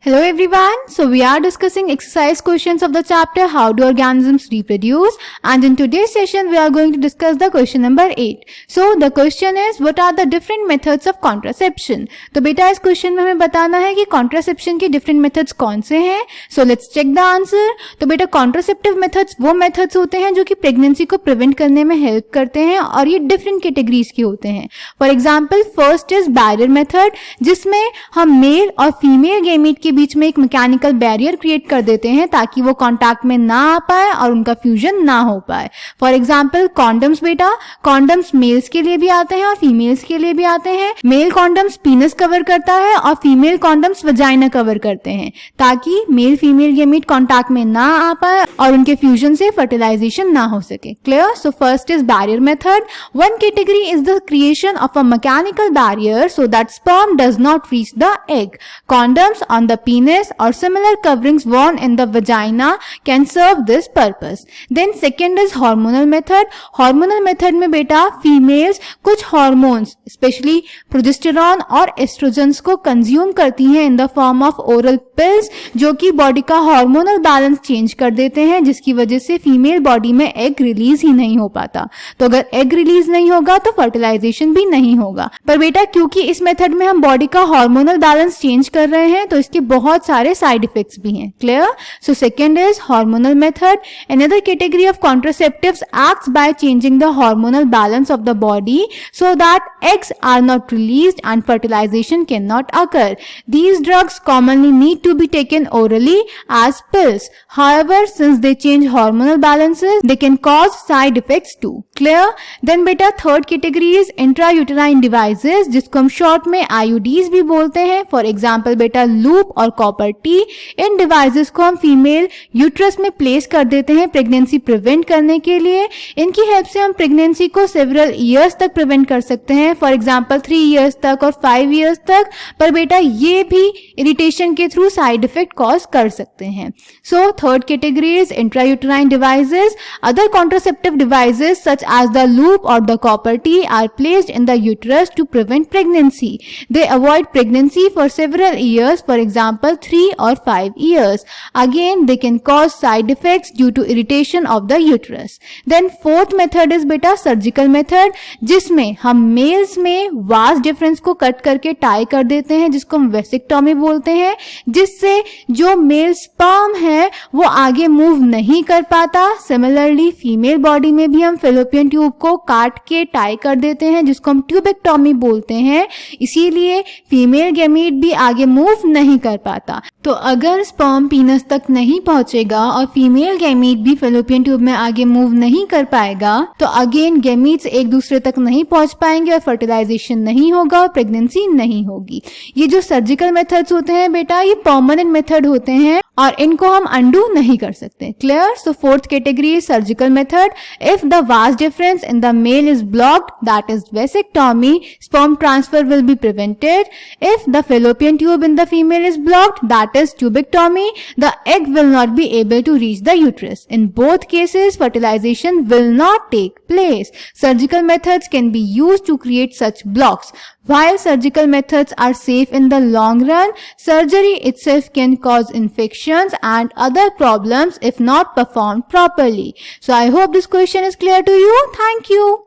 Hello everyone. So we are discussing exercise questions of the chapter How do organisms reproduce, and in today's session we are going to discuss the question number 8. So the question is, what are the different methods of contraception? तो बेटा इस question में हमें बताना है कि contraception के different methods कौन से हैं. So let's check the answer. तो बेटा कॉन्ट्रासेप्टिव मेथड्स वो मेथड्स होते हैं जो कि प्रेगनेंसी को प्रिवेंट करने में हेल्प करते हैं और ये डिफरेंट कैटेगरीज के होते हैं. For example first is barrier method, जिसमें हम मेल और फीमेल गेमीट के बीच में एक मैकेनिकल बैरियर क्रिएट कर देते हैं ताकि वो कांटेक्ट में ना आ पाए और उनका फ्यूजन ना हो पाए. For example condoms. बेटा कॉन्डम्स मेल्स के लिए भी आते हैं और फीमेल्स के लिए भी आते हैं. मेल कॉन्डम्स पीनस कवर करता है और फीमेल कॉन्डम्स वजाइना कवर करते हैं ताकि मेल फीमेल गेमीट कांटेक्ट में ना आ पाए और उनके फ्यूजन से फर्टिलाइजेशन ना हो सके. Clear? So first is barrier method. One category is the creation of a mechanical barrier so that sperm does not reach the egg. Condoms on the penis or similar coverings worn in the vagina can serve this purpose. Then second is hormonal method. Hormonal method में बेटा females कुछ hormones especially progesterone और estrogens को consume करती हैं in the form of oral pills, जो कि body का हार्मोनल बैलेंस चेंज कर देते हैं, जिसकी वजह से फीमेल बॉडी में एग रिलीज ही नहीं हो पाता. तो अगर एग रिलीज नहीं होगा तो फर्टिलाइजेशन भी नहीं होगा. पर बेटा क्योंकि इस मेथड में हम बॉडी का हार्मोनल बैलेंस चेंज कर रहे हैं तो इसके बहुत सारे साइड इफेक्ट्स भी हैं. Clear? So second is hormonal method. Another category of contraceptives acts by changing the hormonal balance of the body so that eggs are not released and fertilisation can not occur. These drugs commonly need to be taken orally as pills. However, since they change hormonal balances, they can cause side effects too. Clear? Then बेटा third category is intrauterine devices, जिसको हम short में IUDs भी बोलते हैं. For example बेटा loop और copper T. इन devices को हम फीमेल यूट्रस में प्लेस कर देते हैं प्रेगनेंसी प्रिवेंट करने के लिए. इनकी हेल्प से हम प्रेगनेंसी को सेवरल ईयर्स तक प्रिवेंट कर सकते हैं. फॉर एग्जाम्पल 3 ईयर्स तक और 5 ईयर्स तक. पर बेटा ये भी इरिटेशन के थ्रू साइड इफेक्ट कॉज कर सकते हैं. So third category is intrauterine devices. Other contraceptive devices such as the loop or the copper T are placed in the uterus to prevent pregnancy. They avoid pregnancy for several years, for example 3 or 5 years. Again, they can cause side effects due to irritation of the uterus. Then fourth method is बेटा surgical method, जिसमें हम mails में vas deferens को cut करके tie कर देते हैं, जिसको हम वेसिक्टोमी बोलते हैं, जिससे जो मेल स्पर्म है वो आगे मूव नहीं कर पाता. सिमिलरली फीमेल बॉडी में भी हम फेलोपियन ट्यूब को काट के टाई कर देते हैं, जिसको हम ट्यूबेक्टोमी बोलते हैं. इसीलिए फीमेल गैमीट भी आगे मूव नहीं कर पाता. तो अगर स्पर्म पीनस तक नहीं पहुंचेगा और फीमेल गैमीट भी फेलोपियन ट्यूब में आगे मूव नहीं कर पाएगा तो अगेन गैमीट्स एक दूसरे तक नहीं पहुंच पाएंगे और फर्टिलाइजेशन नहीं होगा और प्रेगनेंसी नहीं होगी. ये जो सर्जिकल मेथड्स होते हैं बेटा ये परमानेंट मेथड होते हैं और इनको हम अंडू नहीं कर सकते. Clear? So fourth category is surgical method. If the वास difference in the male is blocked, that is vasectomy, sperm transfer will be prevented. If the fallopian tube in the female is blocked, that is tubectomy, the egg will not be able to reach the uterus. In both cases, fertilization will not take place. Surgical methods can be used to create such blocks. While surgical methods are safe in the long run, surgery itself can cause infections and other problems if not performed properly. So I hope this question is clear to you. Thank you.